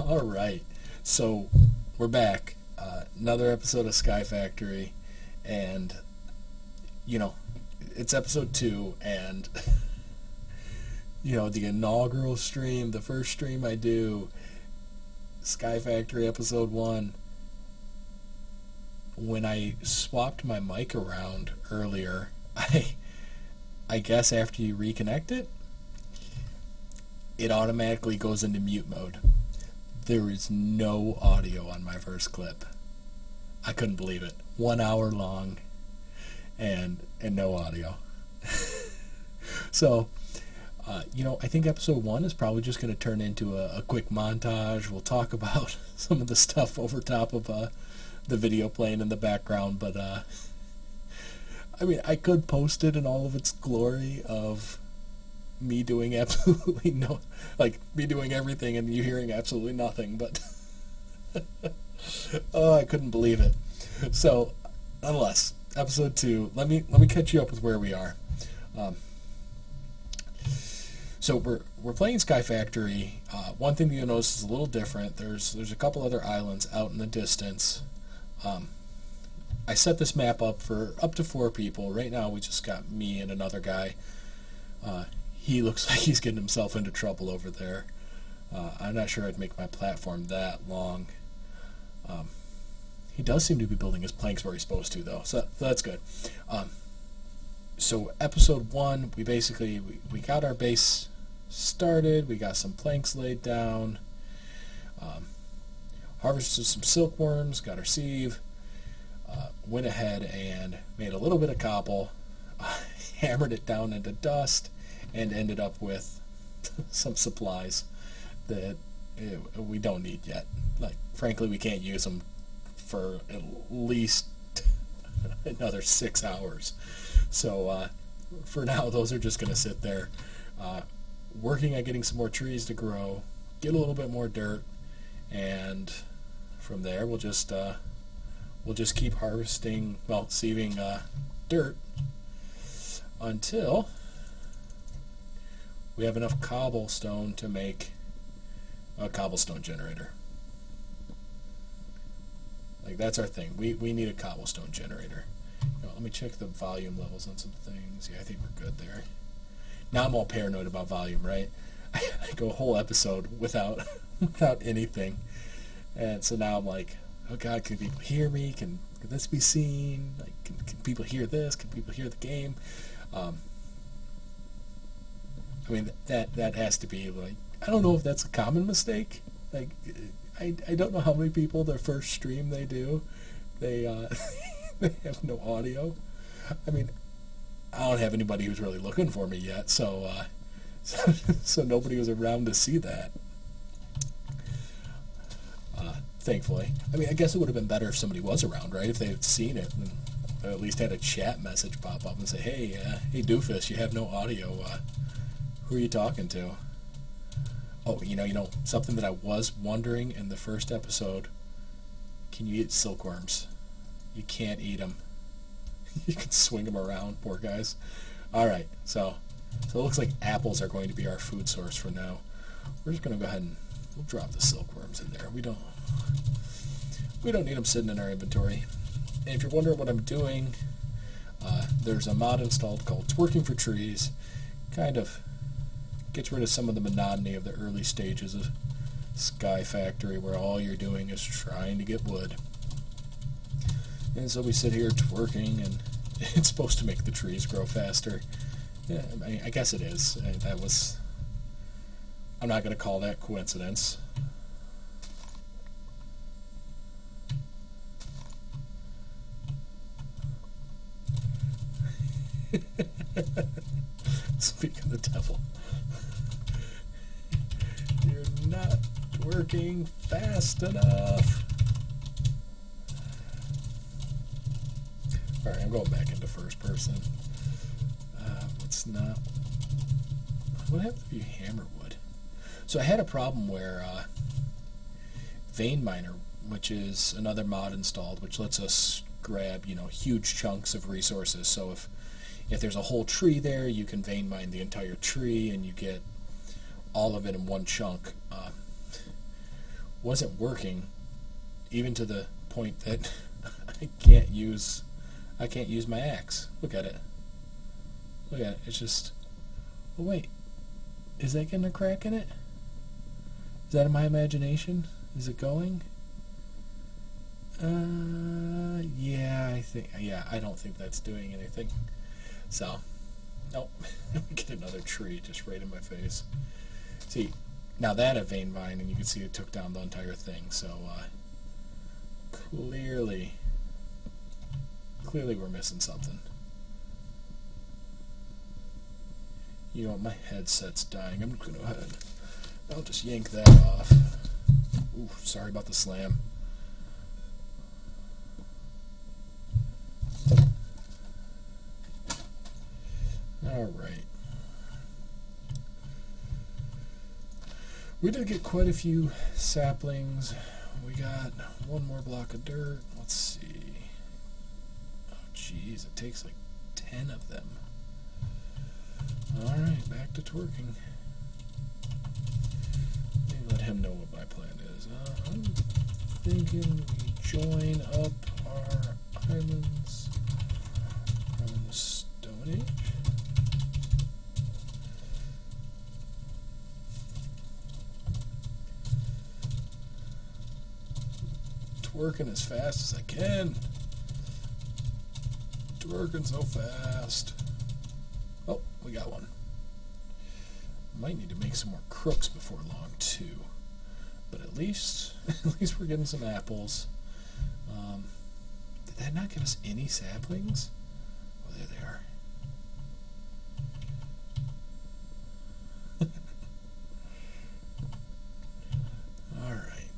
All right, so we're back. Another episode of SkyFactory, and you know, it's episode 2, and the inaugural stream, the first stream I do, SkyFactory episode 1. When I swapped my mic around earlier, I guess after you reconnect it, it automatically goes into mute mode. There is no audio on my first clip. I couldn't believe it. 1 hour long and no audio. So, I think episode 1 is probably just going to turn into a quick montage. We'll talk about some of the stuff over top of the video playing in the background, but I could post it in all of its glory of me doing absolutely me doing everything and you hearing absolutely nothing, but oh, I couldn't believe it. So, nonetheless, episode 2, let me catch you up with where we are. So we're playing SkyFactory. One thing you'll notice is a little different. There's a couple other islands out in the distance. I set this map up for up to 4 people. Right now we just got me and another guy. He looks like he's getting himself into trouble over there. I'm not sure I'd make my platform that long. He does seem to be building his planks where he's supposed to, though, so that's good. So episode 1, we got our base started. We got some planks laid down. Harvested some silkworms, got our sieve. Went ahead and made a little bit of cobble, hammered it down into dust, and ended up with some supplies that we don't need yet. Frankly, we can't use them for at least another 6 hours. So for now, those are just going to sit there, working on getting some more trees to grow, get a little bit more dirt, and from there we'll just keep harvesting, sieving dirt until we have enough cobblestone to make a cobblestone generator. That's our thing. We need a cobblestone generator. Let me check the volume levels on some things. Yeah, I think we're good there. Now I'm all paranoid about volume, right? I go a whole episode without anything. And so now I'm like, oh God, can people hear me? Can this be seen? Can people hear this? Can people hear the game? That has to be I don't know if that's a common mistake. I don't know how many people their first stream they do, they they have no audio. I don't have anybody who's really looking for me yet, so nobody was around to see that. Thankfully. I guess it would have been better if somebody was around, right? If they had seen it and at least had a chat message pop up and say, hey Doofus, you have no audio. Who are you talking to? Oh, something that I was wondering in the first episode, can you eat silkworms? You can't eat them. You can swing them around, poor guys. Alright, so it looks like apples are going to be our food source for now. We're just going to go ahead and we'll drop the silkworms in there. We don't need them sitting in our inventory. And if you're wondering what I'm doing, there's a mod installed called Twerking for Trees. Kind of gets rid of some of the monotony of the early stages of SkyFactory, where all you're doing is trying to get wood. And so we sit here twerking, and it's supposed to make the trees grow faster. Yeah, I guess it is. I'm not going to call that coincidence. Speak of the devil. You're not working fast enough. Alright, I'm going back into first person. What happens if you hammer wood? So I had a problem where Vein Miner, which is another mod installed, which lets us grab, huge chunks of resources. So if there's a whole tree there, you can vein mine the entire tree and you get all of it in one chunk. wasn't working, even to the point that I can't use my axe. Look at it. Look at it. It's just. Oh wait, is that getting a crack in it? Is that in my imagination? Is it going? Yeah, I don't think that's doing anything. So, nope. Get another tree just right in my face. See, now that a vein vine, and you can see it took down the entire thing. So, clearly we're missing something. You know what, my headset's dying. I'm gonna go ahead. I'll just yank that off. Ooh, sorry about the slam. Alright. We did get quite a few saplings. We got one more block of dirt. Let's see. Oh, jeez, it takes like 10 of them. Alright, back to twerking. Let me let him know what my plan is. I'm thinking we join up our islands from the Stone Age. Twerking as fast as I can. Twerking so fast. Oh, we got one. Might need to make some more crooks before long too. But at least we're getting some apples. Did that not give us any saplings? Oh, there they are. Alright.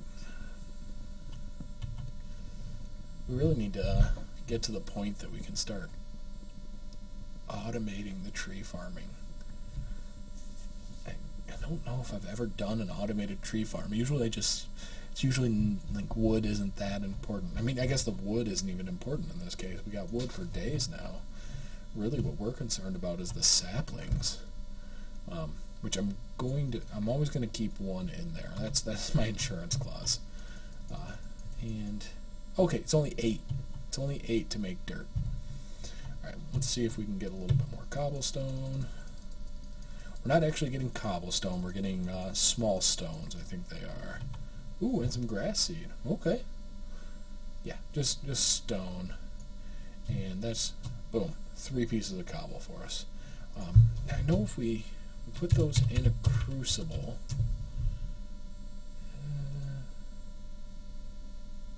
We really need to get to the point that we can start automating the tree farming. I don't know if I've ever done an automated tree farm. Usually it's usually like wood isn't that important. I mean, I guess the wood isn't even important in this case. We got wood for days now. Really what we're concerned about is the saplings, which I'm always going to keep one in there. That's my insurance clause. And okay, it's only 8. It's only 8 to make dirt. Alright, let's see if we can get a little bit more cobblestone. We're not actually getting cobblestone, we're getting small stones, I think they are. Ooh, and some grass seed. Okay. Yeah, just stone. And that's, boom, 3 pieces of cobble for us. I know if we put those in a crucible.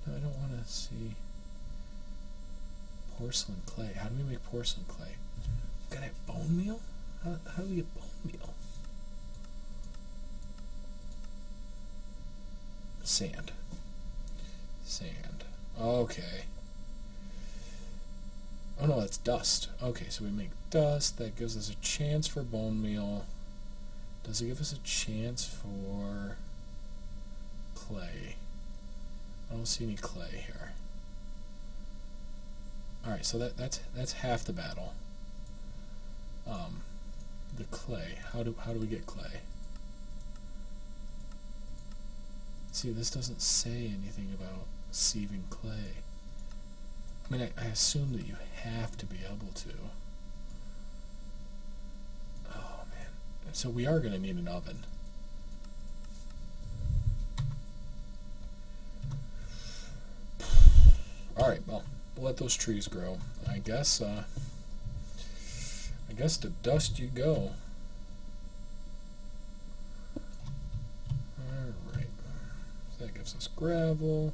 No, I don't want to see. Porcelain clay. How do we make porcelain clay? We gotta have bone meal? How do we get bone meal? Sand. Okay. Oh no, that's dust. Okay, so we make dust. That gives us a chance for bone meal. Does it give us a chance for clay? I don't see any clay here. Alright, so that's half the battle. The clay. How do we get clay? See, this doesn't say anything about sieving clay. I mean, I assume that you have to be able to. Oh, man. So we are going to need an oven. Alright, well, we'll let those trees grow. I guess to dust you go. Alright. So that gives us gravel.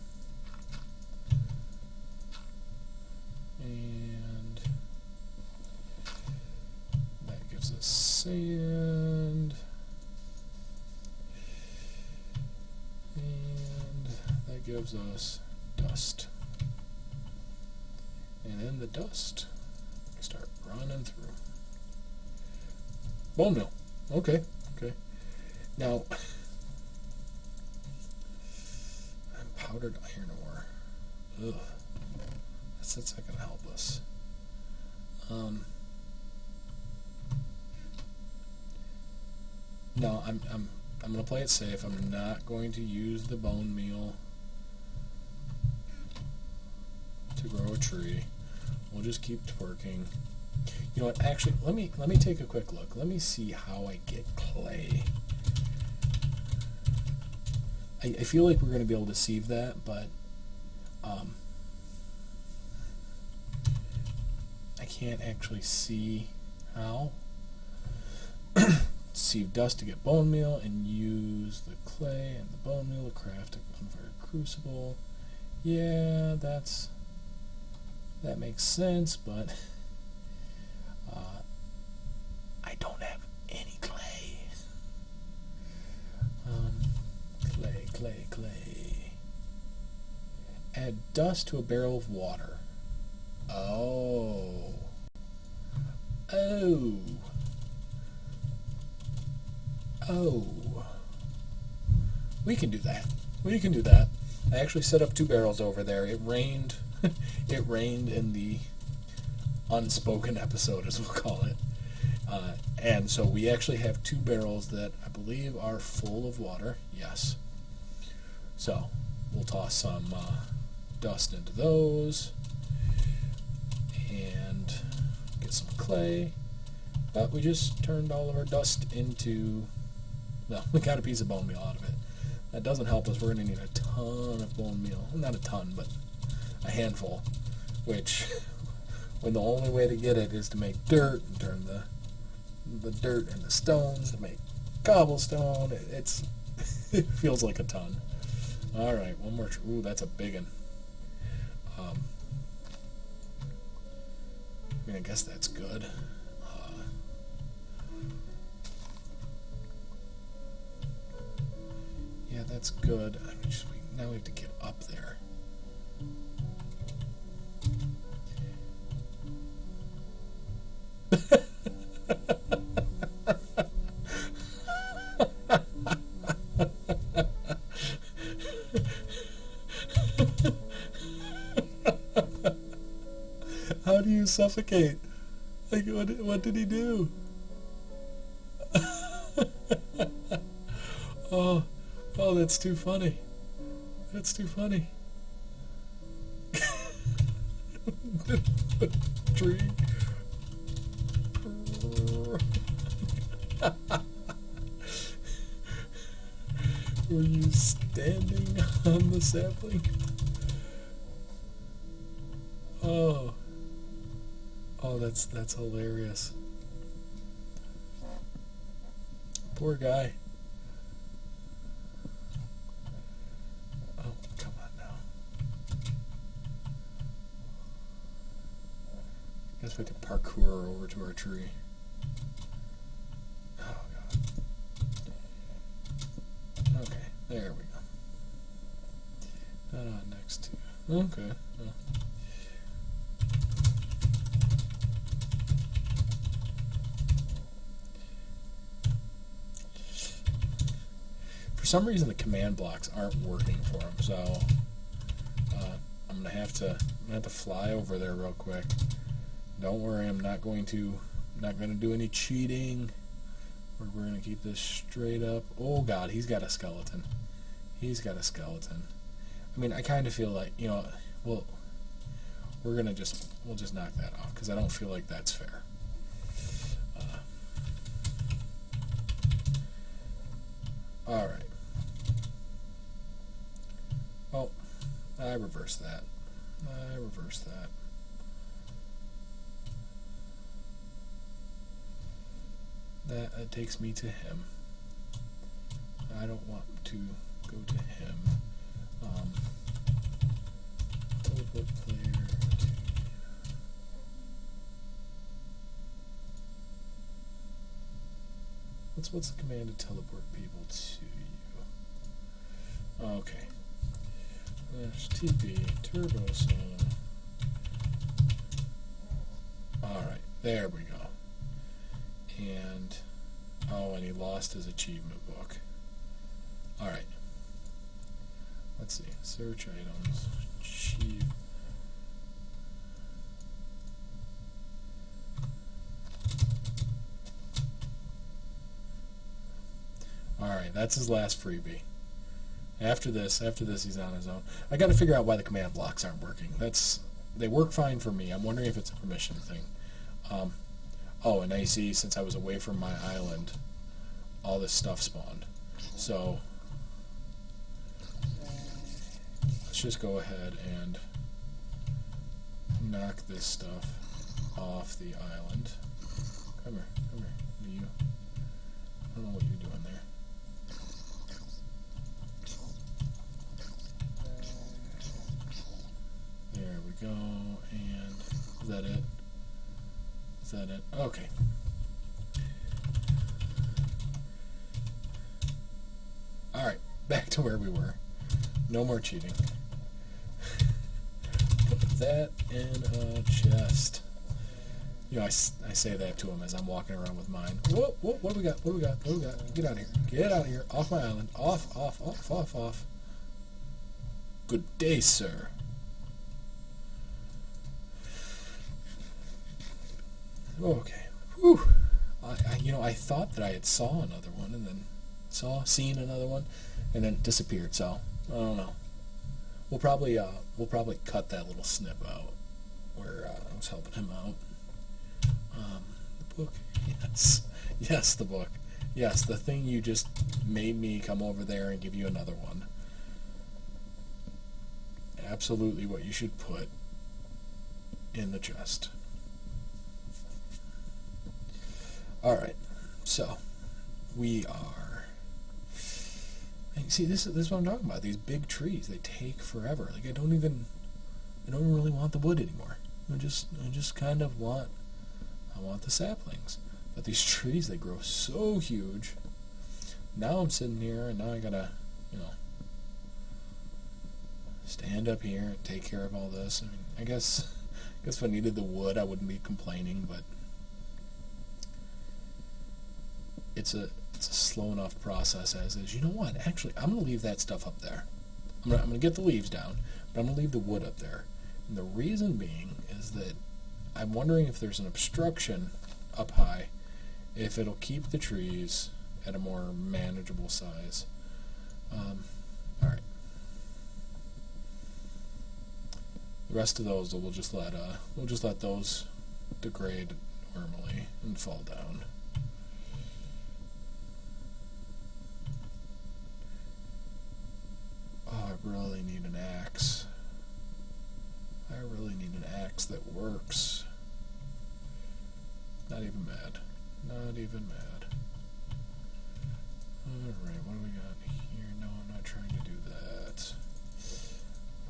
And that gives us sand. And that gives us dust. And then the dust we start running through. Bone meal. Okay. Now, powdered iron ore. Ugh. That's not going to help us. No, I'm gonna play it safe. I'm not going to use the bone meal to grow a tree. We'll just keep twerking. You know what? Actually, let me take a quick look. Let me see how I get clay. I feel like we're going to be able to sieve that, but I can't actually see how. Sieve dust to get bone meal and use the clay and the bone meal to craft a gunfire crucible. Yeah, that makes sense, but I don't have any clay. Clay. Add dust to a barrel of water. Oh. We can do that. I actually set up 2 barrels over there. It rained. It rained in the unspoken episode, as we'll call it. And so we actually have 2 barrels that I believe are full of water. Yes. So we'll toss some dust into those and get some clay. But we just turned all of our dust into... Well, we got a piece of bone meal out of it. That doesn't help us. We're going to need a ton of bone meal. Not a ton, but a handful. Which, when the only way to get it is to make dirt and turn the dirt into stones to make cobblestone. It feels like a ton. All right, one more. Ooh, that's a big one. I guess that's good. Yeah, that's good. Now we have to get up there. How do you suffocate? Like, what did he do? Oh, that's too funny. That's too funny. Tree. Were you standing on the sapling? Oh, that's hilarious. Poor guy. Oh, come on now. Guess we could parkour over to our tree. Oh god. Okay, there we go. Next to. Okay. Oh. For some reason, the command blocks aren't working for him, so I'm gonna have to fly over there real quick. Don't worry, I'm not going to do any cheating. We're gonna keep this straight up. Oh God, he's got a skeleton. He's got a skeleton. I mean, I kind of feel like, you know, we'll just knock that off because I don't feel like that's fair. All right. Oh, I reversed that. That takes me to him. I don't want to go to him. Teleport player to... What's the command to teleport people to you? Okay. TP turbo solo. Alright, there we go. And and he lost his achievement book. Alright. Let's see. Search items. Achieve. Alright, that's his last freebie. After this, he's on his own. I gotta figure out why the command blocks aren't working. They work fine for me. I'm wondering if it's a permission thing. Oh, and I see, since I was away from my island, all this stuff spawned. So, let's just go ahead and knock this stuff off the island. Come here. You. I don't know what you're doing there. There we go, and is that it? Is that it? Okay. Alright, back to where we were. No more cheating. Put that in a chest. You know, I say that to him as I'm walking around with mine. Whoa, what do we got? Get out of here. Get out of here. Off my island. Off. Good day, sir. Okay. Whew. I thought that I had saw another one, and then seen another one, and then it disappeared. So I don't know. We'll probably cut that little snip out where I was helping him out. The book, yes, the book, yes, the thing you just made me come over there and give you another one. Absolutely, what you should put in the chest. Alright, so we are. And see, this is what I'm talking about. These big trees, they take forever. Like I don't really want the wood anymore. I just kind of want the saplings. But these trees, they grow so huge. Now I'm sitting here, and now I gotta, stand up here and take care of all this. I mean, I guess if I needed the wood, I wouldn't be complaining, but it's a slow enough process as is. You know what? Actually, I'm going to leave that stuff up there. I'm going to get the leaves down, but I'm going to leave the wood up there. And the reason being is that I'm wondering if there's an obstruction up high, if it'll keep the trees at a more manageable size. All right. The rest of those we'll just let those degrade normally and fall down. Oh, I really need an axe. I really need an axe that works. Not even mad. Not even mad. Alright, what do we got here? No, I'm not trying to do that.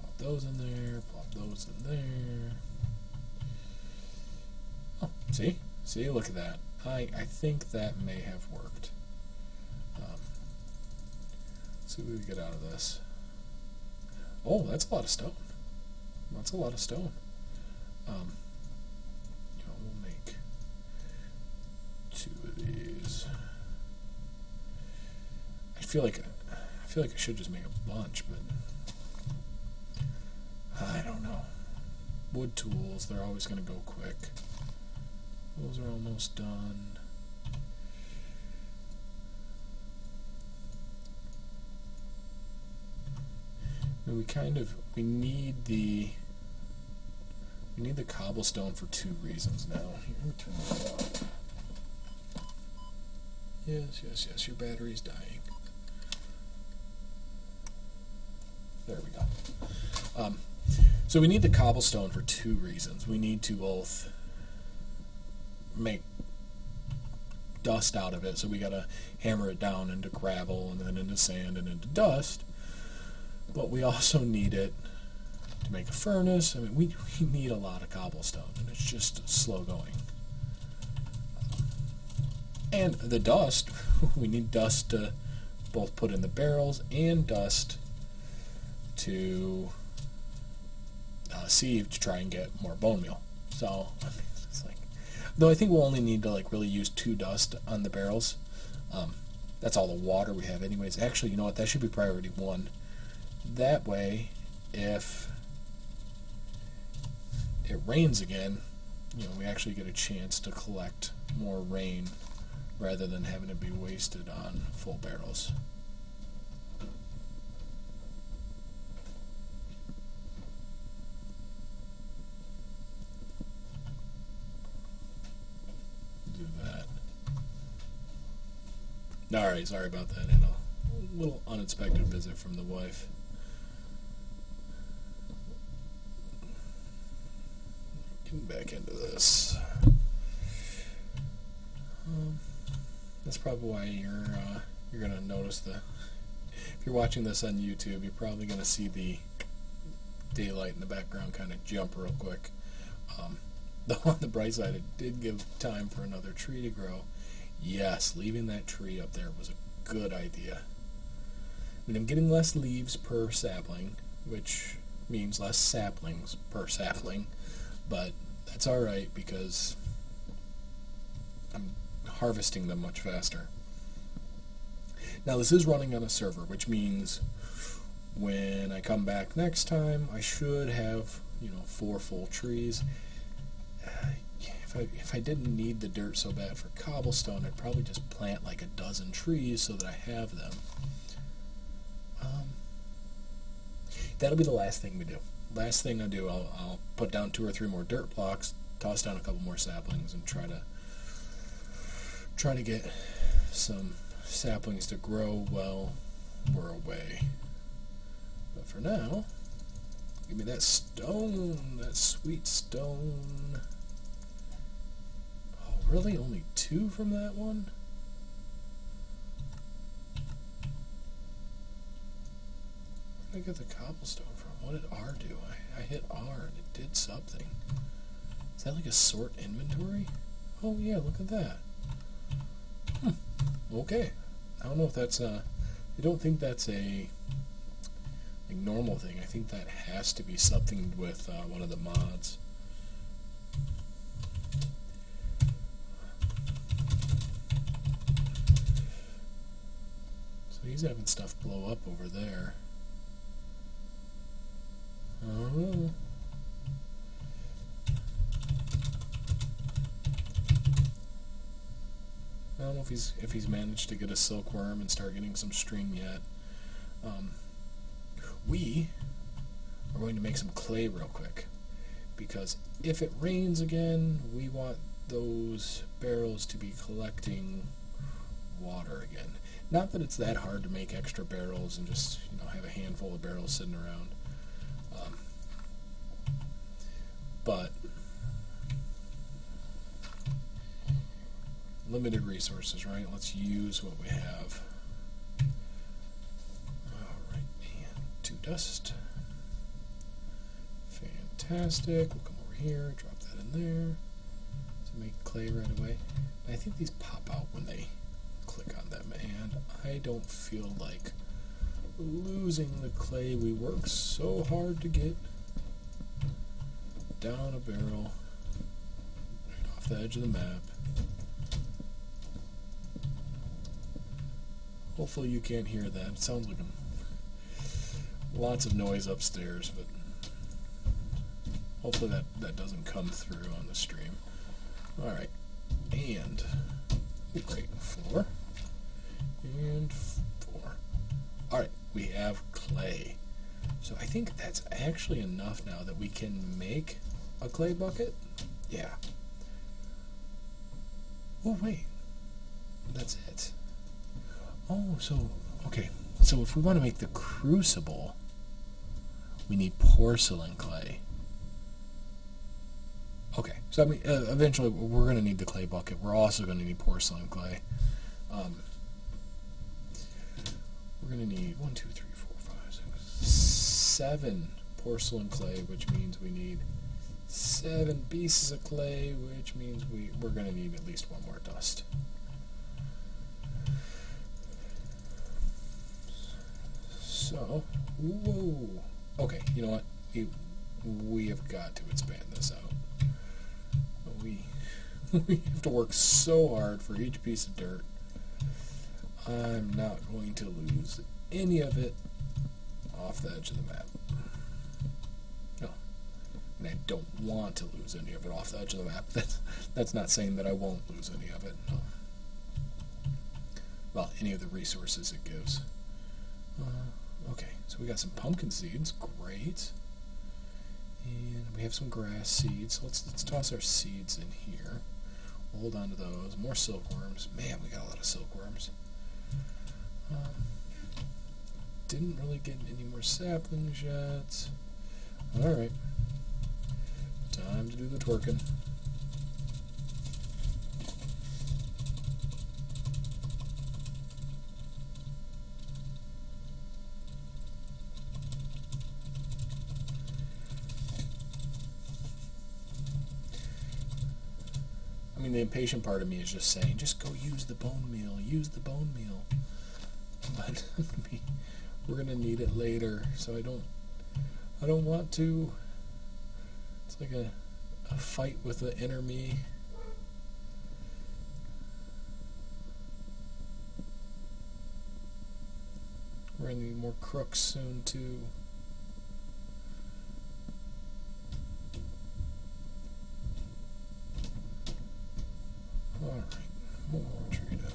Plop those in there, plop those in there. Oh, see? See, look at that. I think that may have worked. Let's see what we get out of this. Oh, that's a lot of stone. That's a lot of stone. We'll make 2 of these. I feel like I should just make a bunch, but I don't know. Wood tools, they're always going to go quick. Those are almost done. We need the cobblestone for 2 reasons now. Here, let me turn that off. Yes, your battery's dying. There we go. So we need the cobblestone for 2 reasons. We need to both make dust out of it, so we gotta hammer it down into gravel and then into sand and into dust. But we also need it to make a furnace. I mean, we need a lot of cobblestone, and it's just slow going. And the dust, we need dust to both put in the barrels and dust to sieve to try and get more bone meal. So, it's like, though I think we'll only need to really use 2 dust on the barrels. That's all the water we have anyways. Actually, you know what? That should be priority 1. That way, if it rains again, we actually get a chance to collect more rain rather than having to be wasted on full barrels. Do that. Alright, sorry about that. I had a little unexpected visit from the wife. Getting back into this. That's probably why you're gonna notice if you're watching this on YouTube, you're probably gonna see the daylight in the background kind of jump real quick. Though on the bright side, it did give time for another tree to grow. Yes, leaving that tree up there was a good idea. I mean, I'm getting less leaves per sapling, which means less saplings per sapling, but that's alright because I'm harvesting them much faster. Now this is running on a server, which means when I come back next time, I should have, 4 full trees. If I didn't need the dirt so bad for cobblestone, I'd probably just plant like a dozen trees so that I have them. That'll be the last thing we do. Last thing I do, I'll put down 2 or 3 more dirt blocks, toss down a couple more saplings, and try to get some saplings to grow while we're away. But for now, give me that stone, that sweet stone. Oh, really? Only 2 from that one? Where did I get the cobblestone from? What did R do? I hit R and it did something. Is that like a sort inventory? Oh yeah, look at that. Okay. I don't know if that's I don't think that's a normal thing. I think that has to be something with one of the mods. So he's having stuff blow up over there. I don't know. I don't know if he's managed to get a silkworm and start getting some string yet. We are going to make some clay real quick, because if it rains again, we want those barrels to be collecting water again. Not that it's that hard to make extra barrels and just have a handful of barrels sitting around, but limited resources, right? Let's use what we have. Alright, and 2 dust. Fantastic. We'll come over here, drop that in there. So make clay right away. I think these pop out when they click on them, and I don't feel like losing the clay we worked so hard to get down a barrel right off the edge of the map. Hopefully you can't hear that. It sounds like lots of noise upstairs, but hopefully that doesn't come through on the stream. Alright, and great, 4 and 4. Alright, we have clay. So I think that's actually enough now that we can make a clay bucket. Yeah. Oh wait, that's it. Oh, so, okay. So if we want to make the crucible, we need porcelain clay. Okay, so I mean, eventually we're going to need the clay bucket. We're also going to need porcelain clay. We're going to need 1, 2, 3, 4, 5, 6, 7 porcelain clay, which means we need 7 pieces of clay, which means we're going to need at least 1 more dust. So, whoa. Okay, you know what? We have got to expand this out. We have to work so hard for each piece of dirt. I'm not going to lose any of it off the edge of the map. No. And I don't want to lose any of it off the edge of the map. That's not saying that I won't lose any of it. No. Well, any of the resources it gives. Okay, so we got some pumpkin seeds. Great. And we have some grass seeds. So let's toss our seeds in here. We'll hold on to those. More silkworms. Man, we got a lot of silkworms. Didn't really get any more saplings yet. Alright. Time to do the twerking. I mean, the impatient part of me is just saying, just go use the bone meal, use the bone meal. But we're gonna need it later, so I don't want to. It's like a fight with the inner me. We're gonna need more crooks soon too. Alright, one more tree down.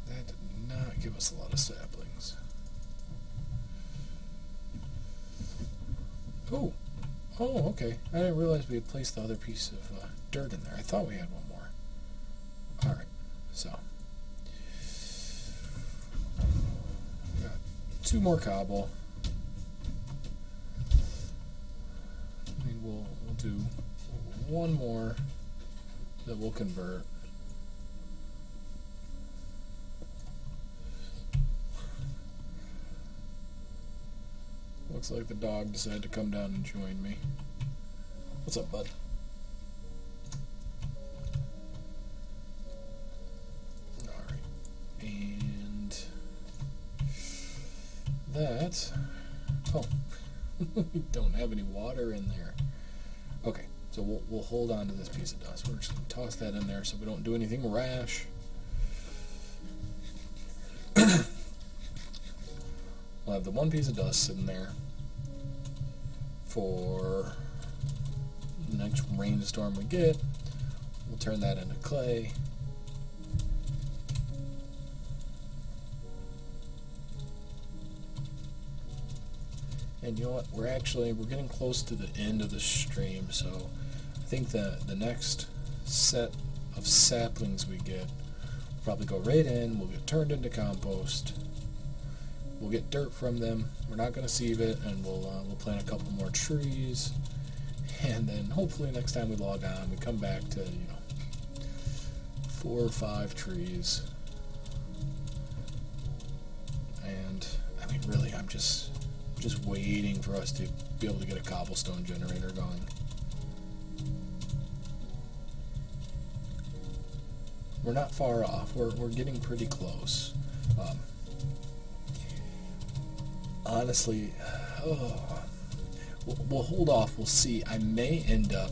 That did not give us a lot of saplings. Oh, okay. I didn't realize we had placed the other piece of dirt in there. I thought we had one more. Alright, so. Got 2 more cobble. I mean, we'll do 1 more that we'll convert. Looks like the dog decided to come down and join me. What's up, bud? Alright. And that... Oh. We don't have any water in there. Okay. So we'll hold on to this piece of dust. We're just going to toss that in there so we don't do anything rash. We'll have the 1 piece of dust sitting there for the next rainstorm we get. We'll turn that into clay. And you know what? We're getting close to the end of the stream, so I think the next set of saplings we get will probably go right in. We'll get turned into compost. We'll get dirt from them. We're not going to sieve it, and we'll plant a couple more trees. And then hopefully next time we log on, we come back to 4 or 5 trees. And I mean, really, I'm just waiting for us to be able to get a cobblestone generator going. We're not far off. We're getting pretty close. Honestly, we'll hold off. We'll see. I may end up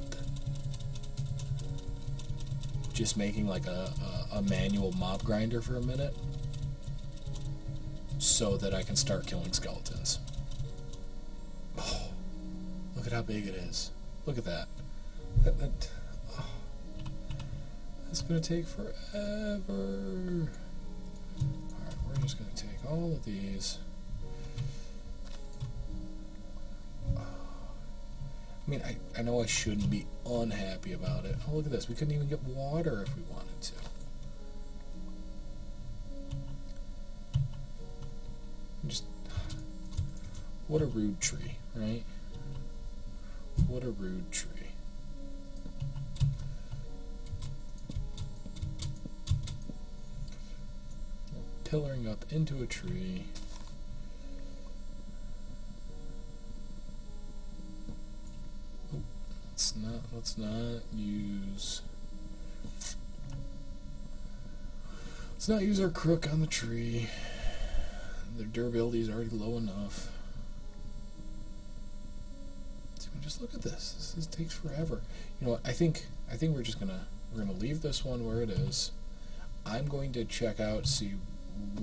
just making like a manual mob grinder for a minute so that I can start killing skeletons. Oh, look at how big it is. Look at that. That's going to take forever. Alright, we're just going to take all of these. I mean, I know I shouldn't be unhappy about it. Oh, look at this. We couldn't even get water if we wanted to. Just, what a rude tree, right? What a rude tree. We're pillaring up into a tree. Let's not use our crook on the tree. Their durability is already low enough. See, just look at this. This takes forever. You know what? I think we're gonna leave this one where it is. I'm going to check out, see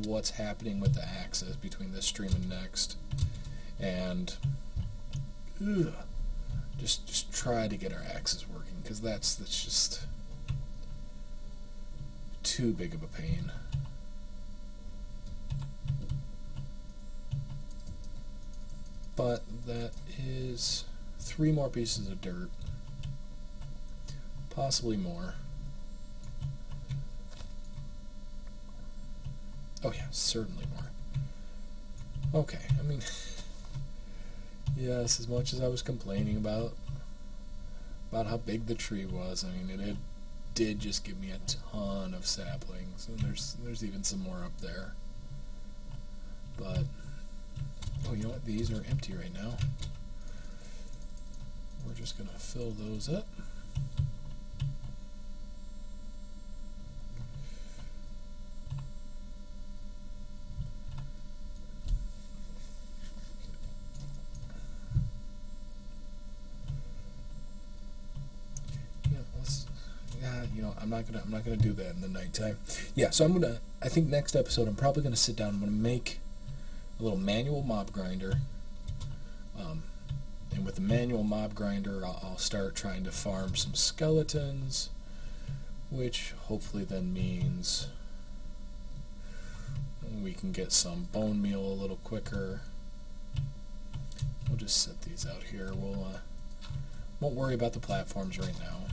what's happening with the axes between this stream and next, and just try to get our axes working, because that's just too big of a pain. But that is 3 more pieces of dirt. Possibly more. Oh yeah, certainly more. Okay, I mean, yes, as much as I was complaining about how big the tree was, I mean, it did just give me a ton of saplings, and there's even some more up there. But, oh, you know what? These are empty right now. We're just going to fill those up. I'm not gonna do that in the nighttime. Yeah, so I think next episode I'm probably gonna sit down. I'm gonna make a little manual mob grinder, and with the manual mob grinder, I'll start trying to farm some skeletons, which hopefully then means we can get some bone meal a little quicker. We'll just set these out here. Won't worry about the platforms right now.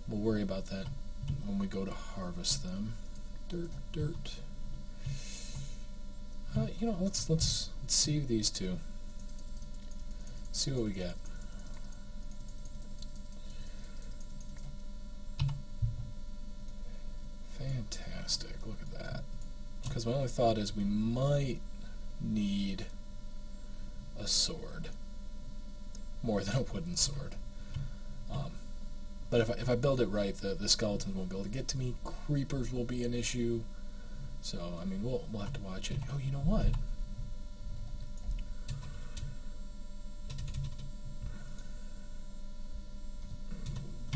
We'll worry about that when we go to harvest them. Dirt. Let's see these two. See what we get. Fantastic. Look at that. Because my only thought is we might need a sword. More than a wooden sword. But if I build it right, the skeletons won't be able to get to me. Creepers will be an issue. So, I mean, we'll have to watch it. Oh, you know what?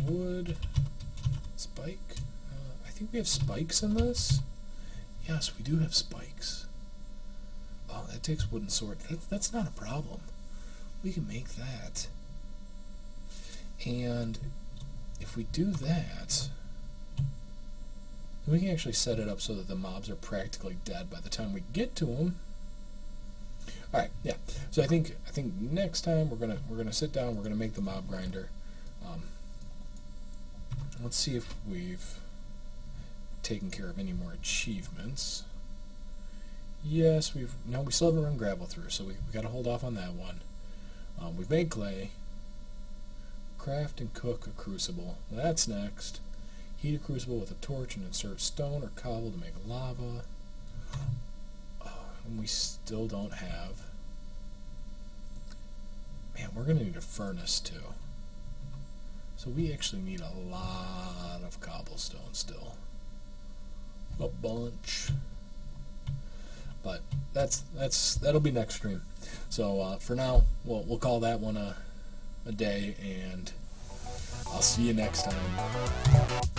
Wood. Spike. I think we have spikes in this. Yes, we do have spikes. Oh, that takes wooden sword. That's not a problem. We can make that. And if we do that, we can actually set it up so that the mobs are practically dead by the time we get to them. All right, yeah. So I think next time we're gonna sit down. We're gonna make the mob grinder. Let's see if we've taken care of any more achievements. Yes, we still haven't run gravel through, so we got to hold off on that one. We've made clay. Craft and cook a crucible. That's next. Heat a crucible with a torch and insert stone or cobble to make lava. Oh, and we still don't have... Man, we're going to need a furnace too. So we actually need a lot of cobblestone still. A bunch. But that'll be next stream. So for now, we'll call that one a day, and I'll see you next time.